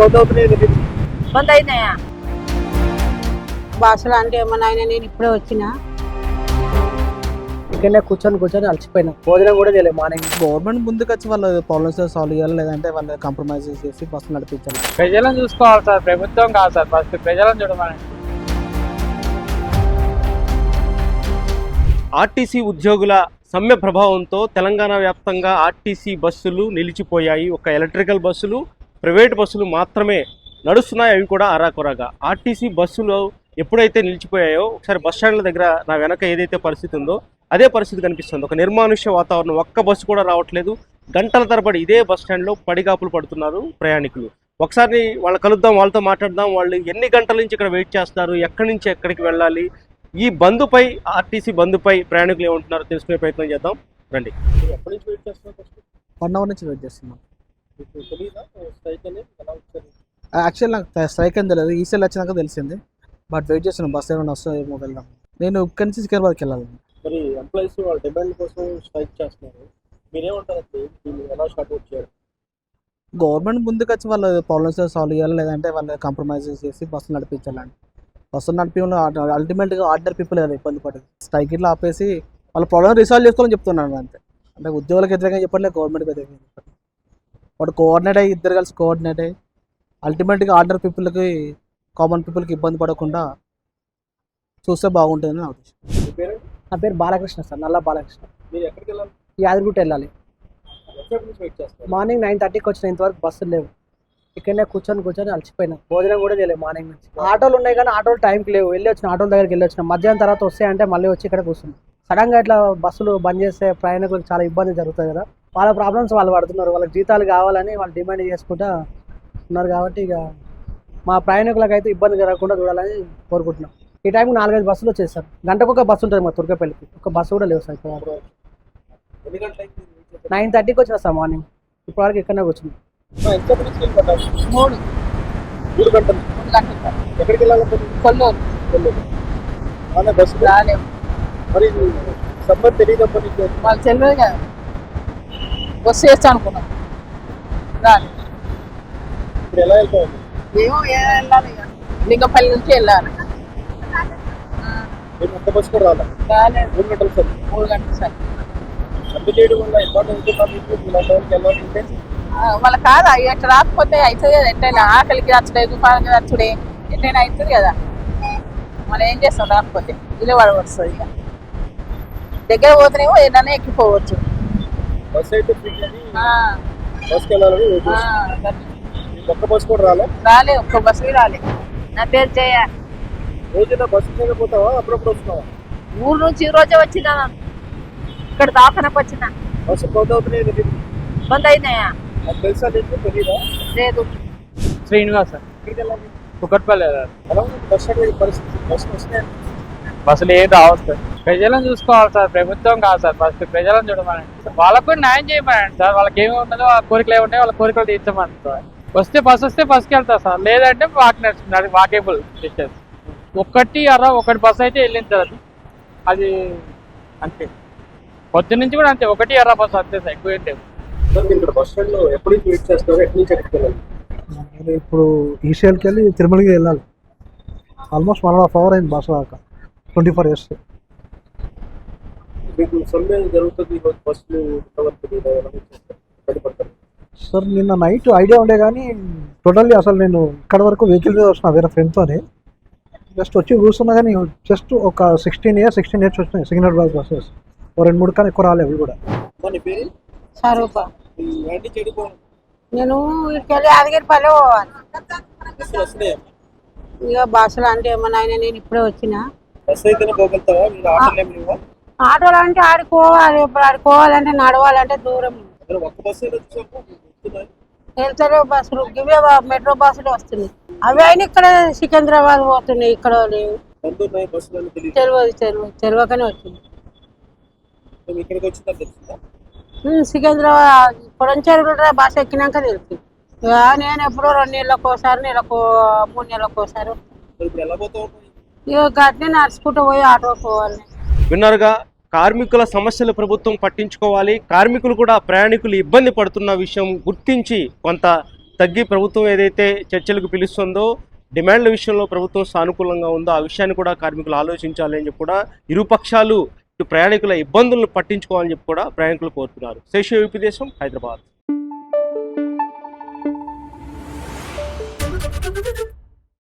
బంద్ అవుతున్నాయి. బంద్ అయినాయా? భాషలు అంటే ఏమన్నా ఆయన నేను ఇప్పుడే వచ్చిన ఇక్కడనే కూర్చొని అలసిపోయినా. భోజనం కూడా చేయలేదు మార్నింగ్. గవర్నమెంట్ ముందుకు వచ్చి వాళ్ళ ప్రాబ్లమ్స్ సాల్వ్ చేయాలి, లేదంటే వాళ్ళు కాంప్రమైజ్ చేసి బస్సు నడిపించాలి. ప్రజలను చూసుకోవాలి సార్, ప్రభుత్వం కాదు సార్. ఫస్ట్ ప్రజలను చూడమని. ఆర్టీసీ ఉద్యోగుల సమ్మె ప్రభావంతో తెలంగాణ వ్యాప్తంగా ఆర్టీసీ బస్సులు నిలిచిపోయాయి. ఒక ఎలక్ట్రికల్ బస్సులు, ప్రైవేట్ బస్సులు మాత్రమే నడుస్తున్నాయి, అవి కూడా అరాకొరగా. ఆర్టీసీ బస్సులు ఎప్పుడైతే నిలిచిపోయాయో ఒకసారి బస్ స్టాండ్ల దగ్గర నా వెనక ఏదైతే పరిస్థితి ఉందో అదే పరిస్థితి కనిపిస్తుంది. ఒక నిర్మానుష్య వాతావరణం, ఒక్క బస్సు కూడా రావట్లేదు. గంటల తరబడి ఇదే బస్ స్టాండ్లో పడిగాపులు పడుతున్నారు ప్రయాణికులు. ఒకసారి వాళ్ళు కలుద్దాం, వాళ్ళతో మాట్లాడదాం. వాళ్ళు ఎన్ని గంటల నుంచి ఇక్కడ వెయిట్ చేస్తారు, ఎక్కడి నుంచి ఎక్కడికి వెళ్ళాలి, ఈ బంద్పై, ఆర్టీసీ బంద్పై ప్రయాణికులు ఏమంటున్నారో తెలుసుకునే ప్రయత్నం చేద్దాం రండి. ఎప్పటి నుంచి వెయిట్ చేస్తున్నారు? 1 hour నుంచి వెయిట్ చేస్తున్నాం. తెలియదా స్ట్రైక్ అనేది ఎలా వచ్చారు? యాక్చువల్ నాకు స్ట్రైక్ అని తెలియదు, ఈసీఎల్ వచ్చినాక తెలిసింది. బట్ వెయిట్ చేస్తున్నాం, బస్ ఏమైనా వస్తుందేమో వెళ్దాం. నేను ఇక్కడి నుంచి సికింద్రాబాద్కి వెళ్ళాలి. మరి ఎంప్లాయీస్ వాళ్ళ డిమాండ్ కోసం స్ట్రైక్ చేస్తున్నారు, మీరేమంటారు? దీన్ని ఎలా షార్ట్ అవుట్ చేయాలి? గవర్నమెంట్ ముందుకు వచ్చి వాళ్ళ ప్రాబ్లమ్స్ సాల్వ్ చేయాలి, లేదంటే వాళ్ళు కాంప్రమైజ్ చేసి బస్సు నడిపించాలండి. బస్సు నడిపించడం అల్టిమేట్గా ఆర్డినరీ పీపుల్ కదా ఇబ్బంది పడేది. స్ట్రైక్ ఇట్లా ఆపేసి వాళ్ళ ప్రాబ్లమ్ రిసాల్వ్ చేసుకోవాలని చెప్తున్నాను అంతే. అంటే ఉద్యోగులకు వ్యతిరేకంగా చెప్పట్లేదు, గవర్నమెంట్కి వ్యతిరేకంగా చెప్పట్లేదు. వాడు కోఆర్డినేట్ అయ్యి, ఇద్దరు కలిసి కోఆర్డినేట్ అయ్యి అల్టిమేట్గా ఆర్డినరీ పీపుల్కి, కామన్ పీపుల్కి ఇబ్బంది పడకుండా చూస్తే బాగుంటుందని నా ఉద్దేశం. మీ పేరు? నా పేరు బాలకృష్ణ సార్, నల్ల బాలకృష్ణ. మీరు ఎక్కడికి వెళ్ళాలి? యాదగిరిగుట్ట వెళ్ళాలి. ఎక్కడి నుంచి వెయిట్ చేస్తారు? మార్నింగ్ 9:30కి వచ్చిన, ఇంతవరకు బస్సులు లేవు. ఇక్కడనే కూర్చొని అలసిపోయినా. భోజనం కూడా చేయలేదు మార్నింగ్ నుంచి. ఆటోలు ఉన్నాయి కానీ ఆటోలు టైంకి లేవు. వెళ్ళి వచ్చిన ఆటోల దగ్గరికి వెళ్ళి వచ్చిన, మధ్యాహ్నం తర్వాత వస్తాయంటే మళ్ళీ వచ్చి ఇక్కడ కూర్చున్నాం. సడన్గా ఇట్లా బస్సులు బంద్ చేస్తే ప్రయాణికులకు చాలా ఇబ్బంది జరుగుతుంది కదా. వాళ్ళ ప్రాబ్లమ్స్ వాళ్ళు పడుతున్నారు, వాళ్ళకి జీతాలు కావాలని వాళ్ళు డిమాండ్ చేసుకుంటూ ఉన్నారు. కాబట్టి ఇక మా ప్రయాణికులకు అయితే ఇబ్బంది జరగకుండా చూడాలని కోరుకుంటున్నాం. ఈ టైంకి 4-5 బస్సులు వచ్చేసారు. గంటకు ఒక బస్సు ఉంటుంది మా తుర్కపల్లికి, ఒక బస్సు కూడా లేవు సార్. ఇప్పుడు ఎన్ని గంటలకి? 9:30కి వచ్చిన సార్ మార్నింగ్, ఇప్పటివరకు ఇక్కడనే కూర్చున్నాం. ఎంతసేపు నుంచి వెళ్ళిపోతారు? 3 గంటలు. ఎక్కడికి వెళ్ళాలి? కొల్లూరు. అలా బస్సు రాలేవు. మరి సమ్మర్ తెలియదప్పటి నుంచి మాకు తెలియదు కదా, బస్సు వేస్తా అనుకున్నాం. రాలేదు. ఇప్పుడు ఎలా వెళ్తాం? మేము వెళ్ళాలి, లింగపల్లి నుంచి వెళ్ళాలి. మీరు ఒక్క బస్సు కూడా రాలేదు. రాలేదు. 3 గంటలు సార్. 3 గంటలు సార్. సమ్మె చేయడం వల్ల ఇంపార్టెంట్ వెళ్ళాలంటే వాళ్ళ కాదా, ఎట్లా రాకపోతే అవుతుంది కదా. ఎట్లయినా ఆకలికి వచ్చుడే, దుకాణానికి వచ్చుడే, ఎట్లయినా అవుతుంది కదా. మనం ఏం చేస్తాం రాకపోతే? ఇల్లు పడవస్తుంది. ఇక దగ్గర పోతేనేమో ఏదైనా ఎక్కిపోవచ్చు. బస్సు అయితే ఫ్రీ అని బస్కి వెళ్ళాలని వెయిట్ చేస్తాం. ఒక్క బస్సు కూడా రాలే, ఒక్క బస్సు రాలే. నా పేరు జయ. రోజున బస్సు మీద పోతావా, అప్పుడప్పుడు వస్తున్నావా? ఊరు నుంచి ఈ రోజే వచ్చినా, ఇక్కడ దాఖనకు వచ్చిన. బస్సు బంద్ అవుతున్నాయి. బంద్ అయినాయా? నాకు తెలుసా? తెలీదా? లేదు. శ్రీనివాస్ సార్, ఎక్కడికి వెళ్ళాలి? కుక్కట్పల్లి. ఎలా ఉంది బస్ స్టాండ్ పరిస్థితి? బస్సులు వస్తున్నాయి. బస్సులు ఏం రావచ్చు సార్. ప్రజలను చూసుకోవాలి సార్, ప్రభుత్వం కాదు సార్. ఫస్ట్ ప్రజలను చూడమని. వాళ్ళకు కూడా న్యాయం చేయమనండి సార్. వాళ్ళకి ఏమి ఉన్నదో ఆ కోరికలు ఏమున్నాయో వాళ్ళ కోరికలు తీర్చమని సార్. వస్తే బస్సు వస్తే బస్కి వెళ్తారు సార్, లేదంటే వాకేబుల్ డిస్టెన్స్. 1:30 బస్సు అయితే వెళ్ళింది సార్. అది అంతే. పొద్దున్న నుంచి కూడా అంతే, 1:30 బస్సు అంతే సార్, ఎక్కువ ఏంటి. సార్ మీరు ఇక్కడ బస్ స్టాండ్ లో ఎప్పటి నుంచి వెయిట్ చేస్తారు? ఎక్కడి నుంచి ఎక్కడికి వెళ్ళాలి? ఇప్పుడు ఈసీఎల్కి వెళ్ళి తిరుమలకి వెళ్ళాలి. ఆల్మోస్ట్ 1.5 hour అయింది బస్సు రాక. 24 years. మీకు సమ్మె జరుగుతుంది ఈరోజు, బస్సులు పడతారు సార్ నిన్న నైట్ ఐడియా ఉండే కానీ టోటల్లీ అసలు నేను ఇక్కడ వరకు వెహికల్ మీద వచ్చిన వేరే ఫ్రెండ్తోని. జస్ట్ వచ్చి కూర్చున్నా కానీ జస్ట్ ఒక 16 years వచ్చినాయి సికింద్రాబాద్ బస్సెస్. 2-3 కానీ ఎక్కువ రాలేవు కూడా. మన పేరు స్వరూప. ఏంటి చెడిపోవాలి? నేను ఇక్కడికి వెళ్ళి యాదగిరిపల్లి పోవాలి. బస్సులు వస్తున్నాయి. ఇక భాషలు అంటే ఏమన్నా ఆయన నేను ఇప్పుడే వచ్చిన. బస్సు అయితేనే పోగలుగుతావా? మీరు ఆటోలు ఏమి లేవా? ఆటోలు అంటే ఆడుకోవాలి, ఇప్పుడు ఆడుకోవాలంటే నడవాలంటే దూరం. ఒక్క బస్సు వెళ్తారు బస్సులు, ఇవే మెట్రో బస్సులు వస్తున్నాయి. అవి అయినా ఇక్కడ సికింద్రాబాద్ పోతున్నాయి, ఇక్కడ లేవు. బస్సులు తెలియకనే వచ్చింది. ఇక్కడికి వచ్చిందా తెలిసిందా? సికింద్రాబాద్ పొడంచేరు బస్సు ఎక్కినాక తెలుస్తుంది. నేను ఎప్పుడో 2 నెలలకు ఒకసారి, 3 నెలలకు ఒకసారి. ఇప్పుడు ఎలా పోతావు? ఇక గట్టినే నడుచుకుంటూ పోయి ఆటో పోవాలి. విన్నారుగా, కార్మికుల సమస్యలు ప్రభుత్వం పట్టించుకోవాలి. కార్మికులు కూడా ప్రయాణికులు ఇబ్బంది పడుతున్న విషయం గుర్తించి కొంత తగ్గి ప్రభుత్వం ఏదైతే చర్చలకు పిలుస్తుందో, డిమాండ్ల విషయంలో ప్రభుత్వం సానుకూలంగా ఉందో ఆ విషయాన్ని కూడా కార్మికులు ఆలోచించాలి అని చెప్పి కూడా ఇరు పక్షాలు ప్రయాణికుల ఇబ్బందులను పట్టించుకోవాలని చెప్పి కూడా ప్రయాణికులు కోరుతున్నారు. శేషు యూపీ దేశం, హైదరాబాద్.